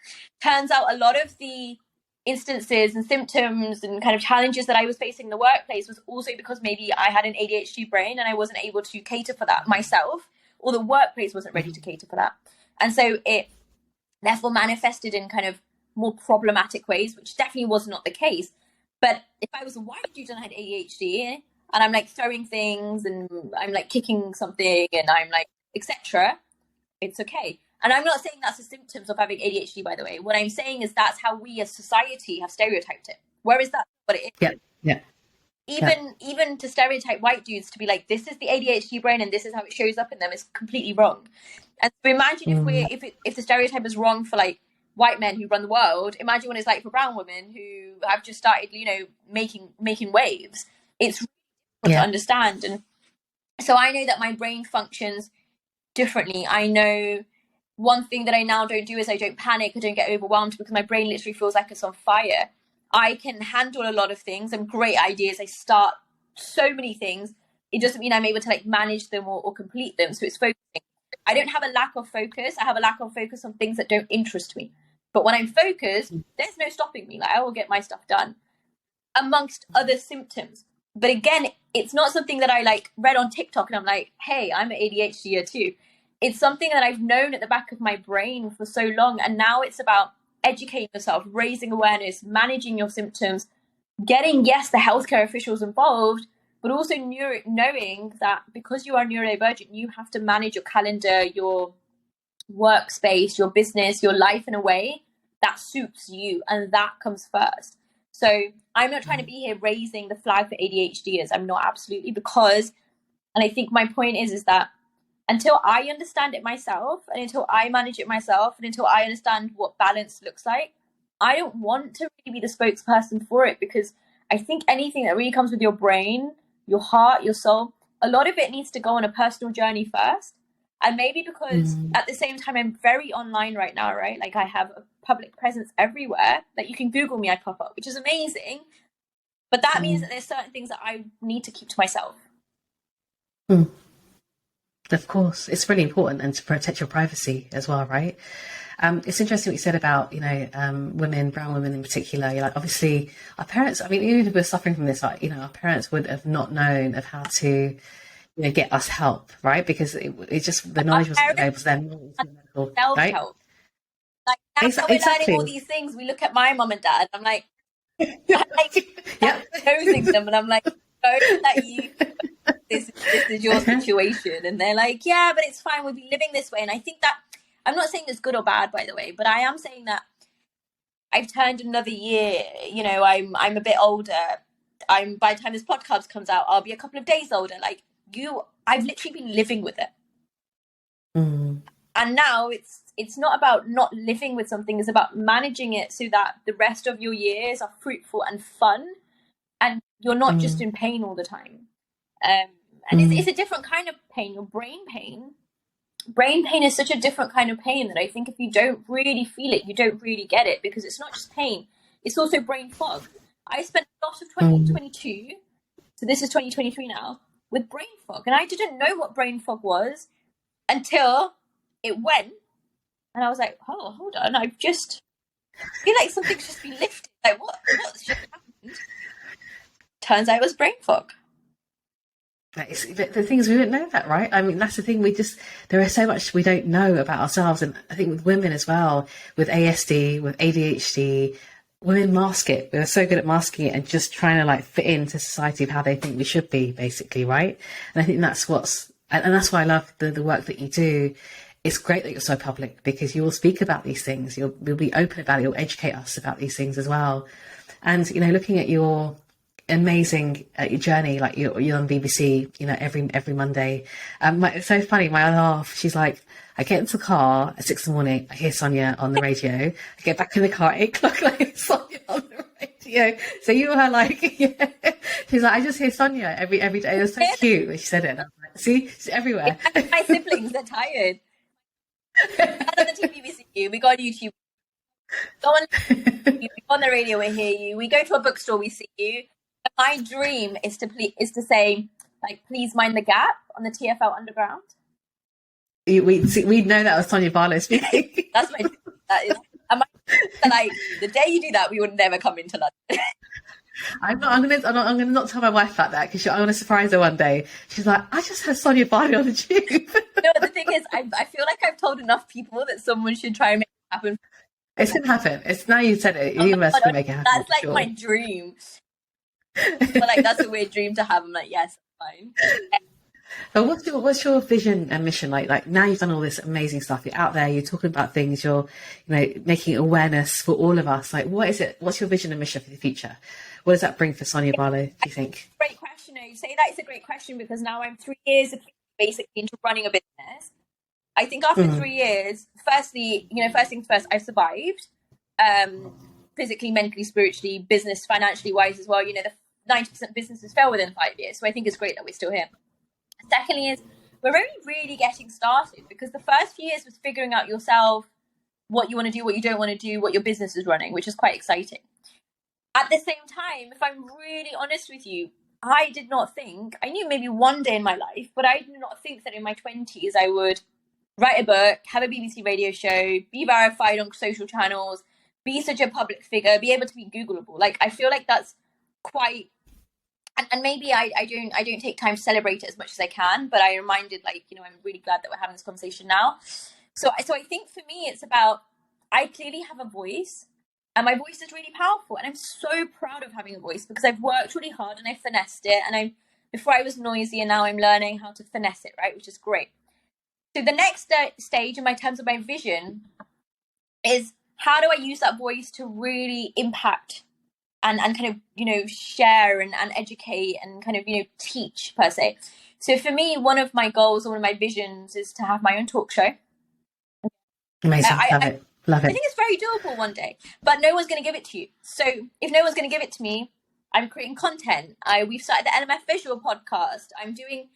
Speaker 2: turns out a lot of the instances and symptoms and kind of challenges that I was facing in the workplace was also because maybe I had an ADHD brain and I wasn't able to cater for that myself, or the workplace wasn't ready to cater for that. And so it therefore manifested in kind of more problematic ways, which definitely was not the case. But if I was a white dude and I had ADHD and I'm like throwing things and I'm like kicking something and I'm like, etc., it's okay. And I'm not saying that's the symptoms of having ADHD, by the way. What I'm saying is that's how we as society have stereotyped it. Where is that? What it is.
Speaker 1: Yeah.
Speaker 2: Even to stereotype white dudes to be like, this is the ADHD brain and this is how it shows up in them, is completely wrong. And so imagine if the stereotype is wrong for like white men who run the world, imagine what it's like for brown women who have just started, you know, making waves. It's really difficult to understand. And so I know that my brain functions differently. I know one thing that I now don't do is I don't panic, I don't get overwhelmed, because my brain literally feels like it's on fire. I can handle a lot of things and great ideas. I start so many things. It doesn't mean I'm able to like manage them or complete them. So it's focusing. I don't have a lack of focus. I have a lack of focus on things that don't interest me. But when I'm focused, there's no stopping me. Like, I will get my stuff done, amongst other symptoms. But again, it's not something that I like read on TikTok and I'm like, hey, I'm an ADHD too. It's something that I've known at the back of my brain for so long. And now it's about educating yourself, raising awareness, managing your symptoms, getting, yes, the healthcare officials involved, but also knowing that because you are neurodivergent, you have to manage your calendar, your workspace, your business, your life in a way that suits you. And that comes first. So I'm not trying to be here raising the flag for ADHDers. I'm not, absolutely, because, and I think my point is that until I understand it myself and until I manage it myself and until I understand what balance looks like, I don't want to really be the spokesperson for it, because I think anything that really comes with your brain, your heart, your soul, a lot of it needs to go on a personal journey first. And maybe because at the same time, I'm very online right now, right? Like I have a public presence everywhere. Like you can Google me, I pop up, which is amazing. But that means that there's certain things that I need to keep to myself.
Speaker 1: Of course, it's really important, and to protect your privacy as well, right? It's interesting what you said about, women, brown women in particular. You're like, obviously, our parents, I mean, even if we're suffering from this, like, our parents would have not known of how to, get us help, right? Because it's just, the knowledge wasn't available to them, right?
Speaker 2: Self-help. Like, now that we're learning all these things, we look at my mum and dad, I'm like, exposing them, and I'm like, don't let you, this is your situation. And they're like, yeah, but it's fine, we'll be living this way. And I think that, I'm not saying it's good or bad, by the way, but I am saying that I've turned another year, I'm a bit older. By the time this podcast comes out, I'll be a couple of days older. Like, I've literally been living with it. And now it's not about not living with something, it's about managing it so that the rest of your years are fruitful and fun, and you're not just in pain all the time. And it's a different kind of pain. Your brain pain is such a different kind of pain that I think if you don't really feel it, you don't really get it, because it's not just pain, it's also brain fog. I spent a lot of 2022, so this is 2023 now, with brain fog, and I didn't know what brain fog was until it went, and I was like, oh, hold on, I feel like something's just been lifted. Like, what's just happened? Turns out it was brain fog.
Speaker 1: The thing is, we don't know that, right? I mean, that's the thing. There is so much we don't know about ourselves. And I think with women as well, with ASD, with ADHD, women mask it. We're so good at masking it and just trying to like fit into society of how they think we should be, basically, right? And I think that's and that's why I love the work that you do. It's great that you're so public, because you will speak about these things. You'll be open about it. You'll educate us about these things as well. And, looking at your amazing journey, like you're on BBC, every Monday. It's so funny. My other half, she's like, I get into the car at 6 a.m, I hear Sonya on the radio. I get back in the car at 8 o'clock, like Sonya on the radio. So you were like, yeah. She's like, I just hear Sonya every day. It was so cute when she said it. And I was like, see, she's everywhere.
Speaker 2: Yeah, my siblings, they're tired. None of the BBC, we go on YouTube. Go on the radio, we hear you. We go to a bookstore, we see you. My dream is to say, like, please mind the gap on the TfL Underground.
Speaker 1: We know that was Sonya Barlow speaking.
Speaker 2: That's my dream. That is, like, the day you do that, we would never come into London.
Speaker 1: I'm gonna not tell my wife about that, because I want to surprise her one day. She's like, I just heard Sonya Barlow on the tube.
Speaker 2: No, the thing is, I feel like I've told enough people that someone should try and make it happen.
Speaker 1: It's gonna happen. It's now you said it. You must make it happen.
Speaker 2: That's like my dream. But like, that's a weird dream to have. I'm like, yes, fine.
Speaker 1: But what's your vision and mission like? Like, now you've done all this amazing stuff. You're out there. You're talking about things. You're, making awareness for all of us. Like, what is it? What's your vision and mission for the future? What does that bring for Sonya Barlow, do you think?
Speaker 2: Great question. You say that is a great question, because now I'm 3 years basically into running a business. I think after 3 years, firstly, first things first, I've survived, physically, mentally, spiritually, business, financially wise as well. The 90% of businesses fail within 5 years. So I think it's great that we're still here. Secondly is, we're only really getting started, because the first few years was figuring out yourself, what you want to do, what you don't want to do, what your business is running, which is quite exciting. At the same time, if I'm really honest with you, I did not think, I knew maybe one day in my life, but I did not think that in my 20s I would write a book, have a BBC radio show, be verified on social channels, be such a public figure, be able to be Googleable. Like, I feel like that's quite, and maybe I don't take time to celebrate it as much as I can, but I reminded, like, I'm really glad that we're having this conversation now. So I think for me, it's about, I clearly have a voice, and my voice is really powerful, and I'm so proud of having a voice, because I've worked really hard and I finessed it, and before I was noisy, and now I'm learning how to finesse it, right, which is great. So the next stage in terms of my vision is, how do I use that voice to really impact and kind of, share and educate and kind of, teach, per se. So for me, one of my goals or one of my visions is to have my own talk show.
Speaker 1: Amazing. Love it.
Speaker 2: I think it's very doable one day, but no one's going to give it to you. So if no one's going to give it to me, I'm creating content. We've started the LMF Visual podcast. I'm doing,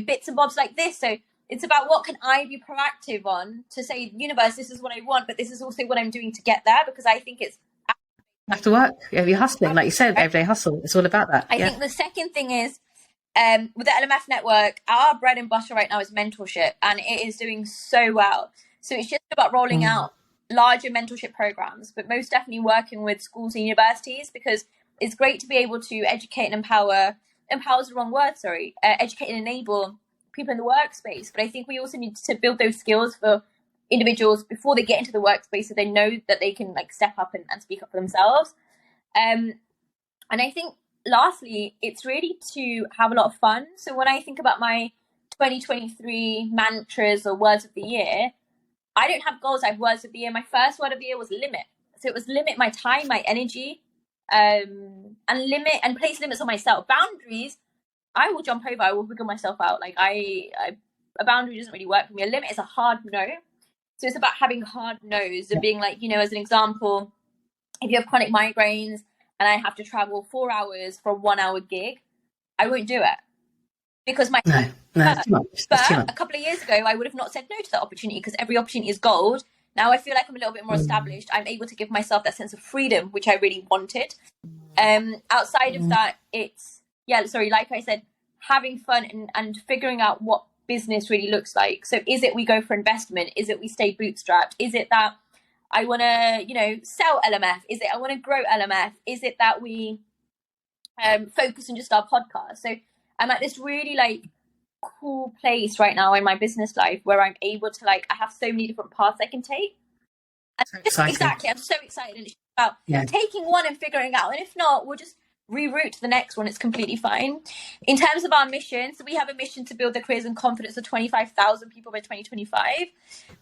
Speaker 2: bits and bobs like this. So it's about, what can I be proactive on to say, universe, this is what I want, but this is also what I'm doing to get there, because I think it's,
Speaker 1: you have to work. You're hustling, like you said, everyday hustle. It's all about that.
Speaker 2: I think the second thing is, with the LMF network, our bread and butter right now is mentorship, and it is doing so well. So it's just about rolling out larger mentorship programs, but most definitely working with schools and universities, because it's great to be able to educate and empower's the wrong word, sorry, educate and enable people in the workspace. But I think we also need to build those skills for individuals before they get into the workspace, so they know that they can like step up and speak up for themselves. And I think lastly, it's really to have a lot of fun. So when I think about my 2023 mantras or words of the year, I don't have goals, I have words of the year. My first word of the year was limit. So it was limit my time, my energy, and place limits on myself. Boundaries, I will jump over, I will wiggle myself out. Like a boundary doesn't really work for me. A limit is a hard no. So it's about having hard no's and being like, you know, as an example, if you have chronic migraines and I have to travel 4 hours for a 1 hour gig, I won't do it. Because my
Speaker 1: no, it's too much.
Speaker 2: A couple of years ago, I would have not said no to that opportunity, because every opportunity is gold. Now I feel like I'm a little bit more established. I'm able to give myself that sense of freedom, which I really wanted. Outside of that, it's, like I said, having fun and figuring out what business really looks like. So is it we go for investment? Is it we stay bootstrapped? Is it that I want to, you know, sell LMF? Is it I want to grow LMF? Is it that we focus on just our podcast? So I'm at this really like cool place right now in my business life where I'm able to I have so many different paths I can take. And exactly, I'm so excited. And it's about taking one and figuring out, and if not, we'll just reroute to the next one. It's completely fine. In terms of our mission, so we have a mission to build the careers and confidence of 25,000 people by 2025.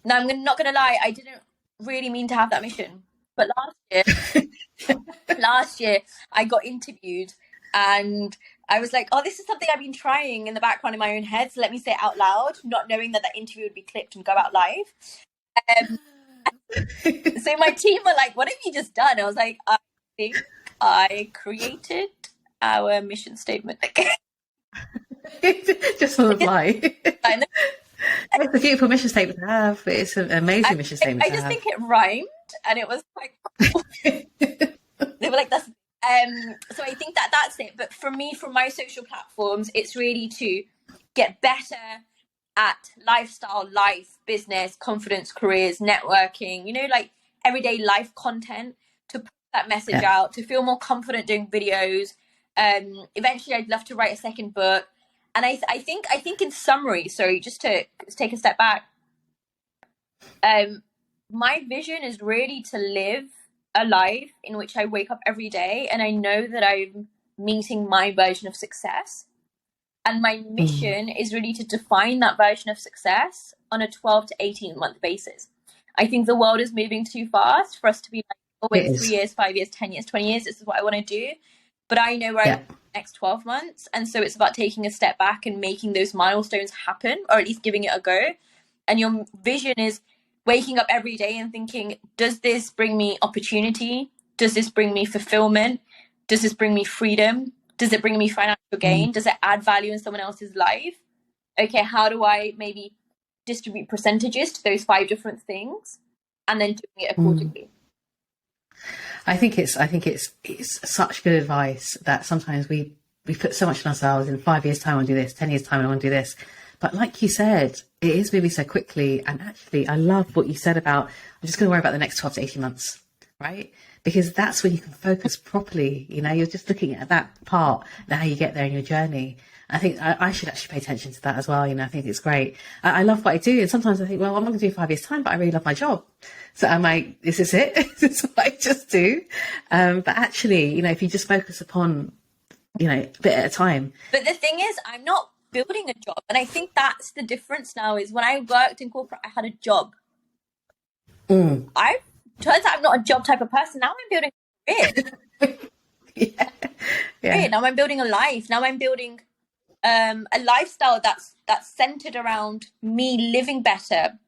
Speaker 2: Now, I'm not going to lie, I didn't really mean to have that mission, but last year I got interviewed and I was like, oh, this is something I've been trying in the background in my own head, so let me say it out loud, not knowing that interview would be clipped and go out live. So my team were like, what have you just done? I was like, I think I created our mission statement again.
Speaker 1: Just on the fly. It's a beautiful mission statement to have. It's an amazing mission statement.
Speaker 2: I just think it rhymed, and it was quite cool. They were like, "That's." So I think that's it. But for me, from my social platforms, it's really to get better at lifestyle, life, business, confidence, careers, networking. You know, like everyday life content, to put that message out, to feel more confident doing videos. Eventually, I'd love to write a second book. And I think in summary, sorry, just to take a step back, my vision is really to live a life in which I wake up every day and I know that I'm meeting my version of success. And my mission is really to define that version of success on a 12 to 18 month basis. I think the world is moving too fast for us to be like, oh, wait, 3 years, 5 years, 10 years, 20 years, this is what I want to do. But I know where I'm next 12 months. And so it's about taking a step back and making those milestones happen, or at least giving it a go. And your vision is waking up every day and thinking, does this bring me opportunity? Does this bring me fulfillment? Does this bring me freedom? Does it bring me financial gain? Does it add value in someone else's life? Okay, how do I maybe distribute percentages to those 5 different things and then doing it accordingly?
Speaker 1: I think it's such good advice that sometimes we put so much on ourselves. In 5 years' time, I want to do this. 10 years' time, I want to do this. But like you said, it is moving so quickly. And actually, I love what you said about, I'm just going to worry about the next 12 to 18 months, right? Because that's when you can focus properly. You know, you're just looking at that part and how you get there in your journey. I think I should actually pay attention to that as well. You know, I think it's great. I love what I do. And sometimes I think, well, I'm not going to do 5 years' time, but I really love my job. So I'm like, this is it. This is what I just do. But actually, you know, if you just focus upon, you know, a bit at a time.
Speaker 2: But the thing is, I'm not building a job. And I think that's the difference now, is when I worked in corporate, I had a job. Turns out I'm not a job type of person. Now I'm building a career. Now I'm building a life. Now I'm building a lifestyle that's centered around me living better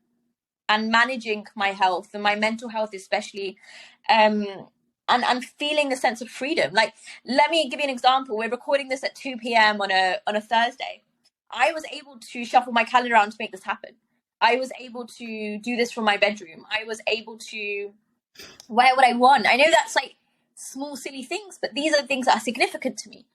Speaker 2: and managing my health and my mental health especially, and feeling a sense of freedom. Like, let me give you an example. We're recording this at 2 p.m. on a Thursday. I was able to shuffle my calendar around to make this happen. I was able to do this from my bedroom. I was able to wear what I want. I know that's like small, silly things, but these are things that are significant to me.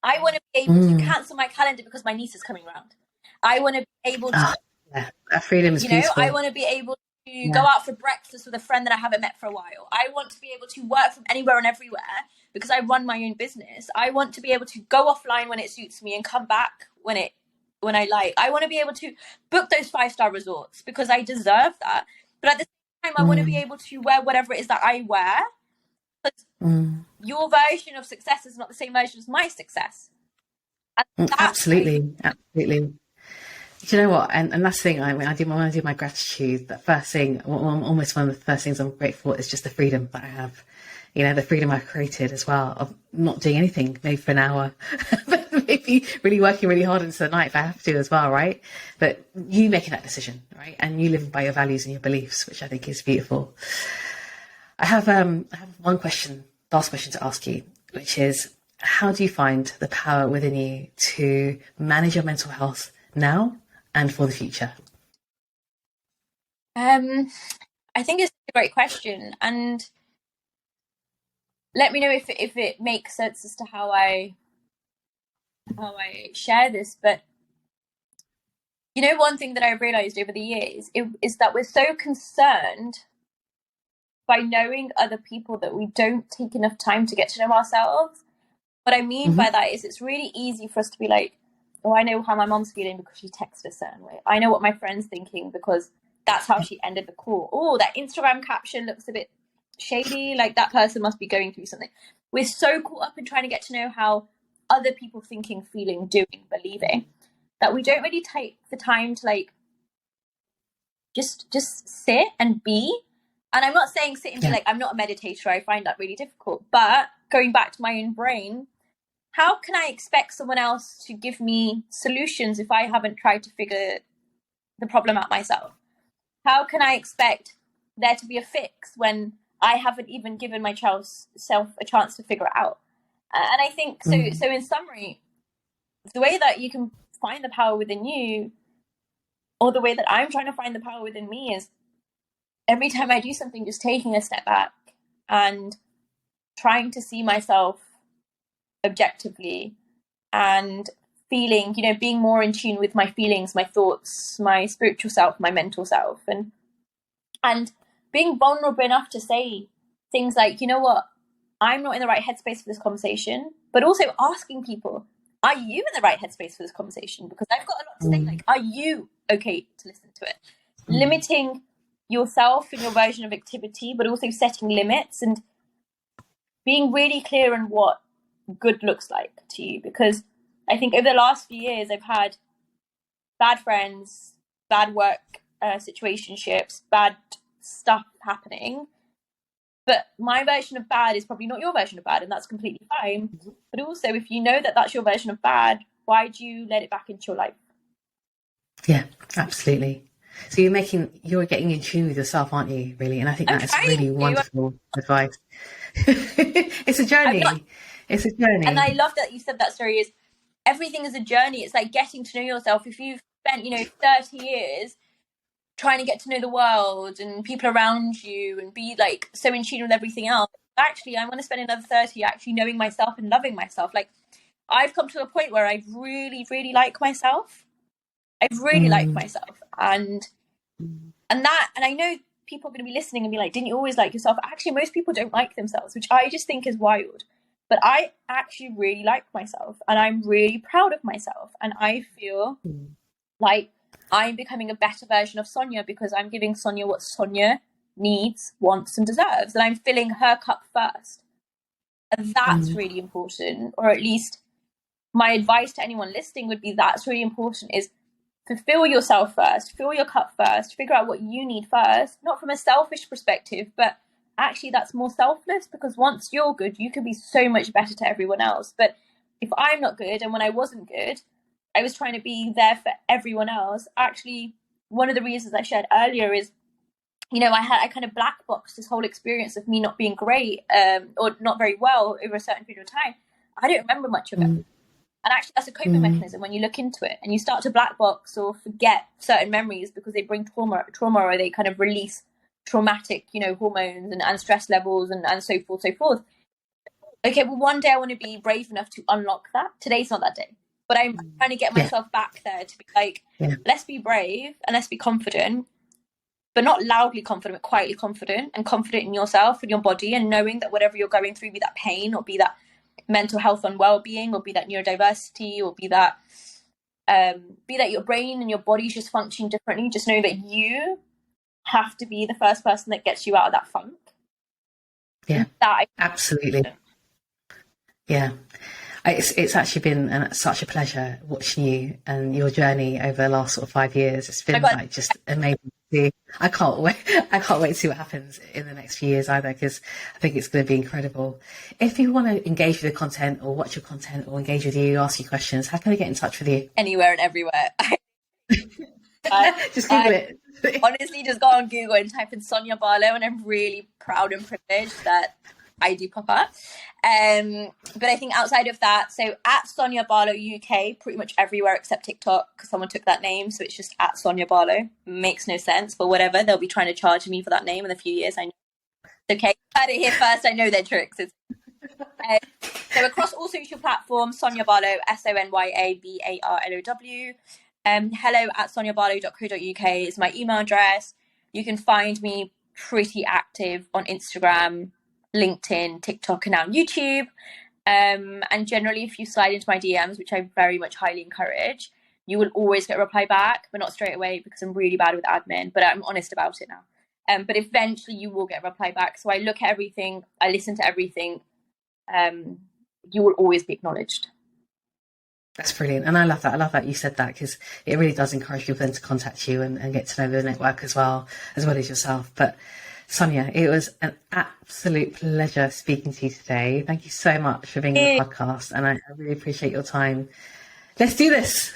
Speaker 2: I want to be able to cancel my calendar because my niece is coming around. I want to be able to,
Speaker 1: yeah, that freedom is beautiful.
Speaker 2: I want to be able to go out for breakfast with a friend that I haven't met for a while. I want to be able to work from anywhere and everywhere because I run my own business. I want to be able to go offline when it suits me and come back when I like. I want to be able to book those 5-star resorts because I deserve that. But at the same time, I want to be able to wear whatever it is that I wear. Because your version of success is not the same version as my success.
Speaker 1: Absolutely. Do you know what? And that's the thing. I mean, when I do my gratitude, that first thing, almost one of the first things I'm grateful for is just the freedom that I have. The freedom I've created as well of not doing anything, maybe for an hour, but maybe really working really hard into the night if I have to as well, right? But you making that decision, right? And you living by your values and your beliefs, which I think is beautiful. I have one question, last question to ask you, which is, how do you find the power within you to manage your mental health now and for the future?
Speaker 2: I think it's a great question, and let me know if it makes sense as to how I share this. But one thing that I've realized over the years is that we're so concerned by knowing other people that we don't take enough time to get to know ourselves. What I mean by that is it's really easy for us to be like, oh, I know how my mom's feeling because she texted a certain way. I know what my friend's thinking because that's how she ended the call. Oh, that Instagram caption looks a bit shady. Like that person must be going through something. We're so caught up in trying to get to know how other people thinking, feeling, doing, believing, that we don't really take the time to just sit and be. And I'm not saying sit and be like, I'm not a meditator. I find that really difficult. But going back to my own brain, how can I expect someone else to give me solutions if I haven't tried to figure the problem out myself? How can I expect there to be a fix when I haven't even given my child's self a chance to figure it out? And I think, so in summary, the way that you can find the power within you, or the way that I'm trying to find the power within me, is every time I do something, just taking a step back and trying to see myself objectively and feeling, being more in tune with my feelings, my thoughts, my spiritual self, my mental self, and being vulnerable enough to say things like, you know what, I'm not in the right headspace for this conversation, but also asking people, are you in the right headspace for this conversation? Because I've got a lot to say. Like, are you okay to listen to it? Limiting yourself in your version of activity, but also setting limits and being really clear on what good looks like to you. Because I think over the last few years, I've had bad friends, bad work situationships, bad stuff happening. But my version of bad is probably not your version of bad, and that's completely fine. But also, if you know that that's your version of bad, why do you let it back into your life?
Speaker 1: Yeah, absolutely. So you're getting in tune with yourself, aren't you, really? And I think that's really wonderful advice. It's a journey. It's a journey.
Speaker 2: And I love that you said that story. Is everything is a journey. It's like getting to know yourself. If you've spent, 30 years trying to get to know the world and people around you and be like so in tune with everything else, actually I want to spend another 30 actually knowing myself and loving myself. Like, I've come to a point where I really, really like myself. I really like myself, and I know people are going to be listening and be like, didn't you always like yourself? Actually, most people don't like themselves, which I just think is wild. But I actually really like myself, and I'm really proud of myself, and I feel like I'm becoming a better version of Sonya because I'm giving Sonya what Sonya needs, wants, and deserves, and I'm filling her cup first. And that's really important, or at least my advice to anyone listening would be that's really important, is fulfill yourself first, fill your cup first, figure out what you need first, not from a selfish perspective, but actually that's more selfless, because once you're good, you can be so much better to everyone else. But if I'm not good, and when I wasn't good, I was trying to be there for everyone else. Actually, one of the reasons I shared earlier is, I kind of black boxed this whole experience of me not being great or not very well over a certain period of time. I don't remember much of it. And actually, that's a coping mechanism when you look into it and you start to black box or forget certain memories because they bring trauma, or they kind of release traumatic, hormones and stress levels and so forth. okay, well, one day I want to be brave enough to unlock that. Today's not that day, but I'm trying to get myself back there to be like, let's be brave and let's be confident, but not loudly confident, but quietly confident, and confident in yourself and your body, and knowing that whatever you're going through, be that pain or be that mental health and well-being or be that neurodiversity or be that your brain and your body's just functioning differently, just know that you have to be the first person that gets you out of that funk.
Speaker 1: Absolutely. It's actually been such a pleasure watching you and your journey over the last sort of 5 years. It's been like just amazing to see. I can't wait to see what happens in the next few years either, because I think it's going to be incredible. If you want to engage with the content or watch your content or engage with you, ask you questions, how can they get in touch with you?
Speaker 2: Anywhere and everywhere.
Speaker 1: Just Google it.
Speaker 2: Honestly, just go on Google and type in Sonya Barlow, and I'm really proud and privileged that I do pop up. But I think outside of that, so at Sonya Barlow UK, pretty much everywhere except TikTok, because someone took that name, so it's just at Sonya Barlow. Makes no sense, but whatever. They'll be trying to charge me for that name in a few years. I know. It's okay. I heard it here first. I know their tricks. So across all social platforms, Sonya Barlow, SonyaBarlow. hello@sonyabarlow.co.uk is my email address. You can find me pretty active on Instagram, LinkedIn, TikTok, and now YouTube. And generally, if you slide into my DMs, which I very much highly encourage, you will always get a reply back, but not straight away because I'm really bad with admin, but I'm honest about it now. But eventually you will get a reply back. So I look at everything, I listen to everything. You will always be acknowledged.
Speaker 1: That's brilliant. And I love that you said that, because it really does encourage people then to contact you and get to know the network as well as yourself. But Sonya, it was an absolute pleasure speaking to you today. Thank you so much for being on the podcast, and I really appreciate your time. Let's do this.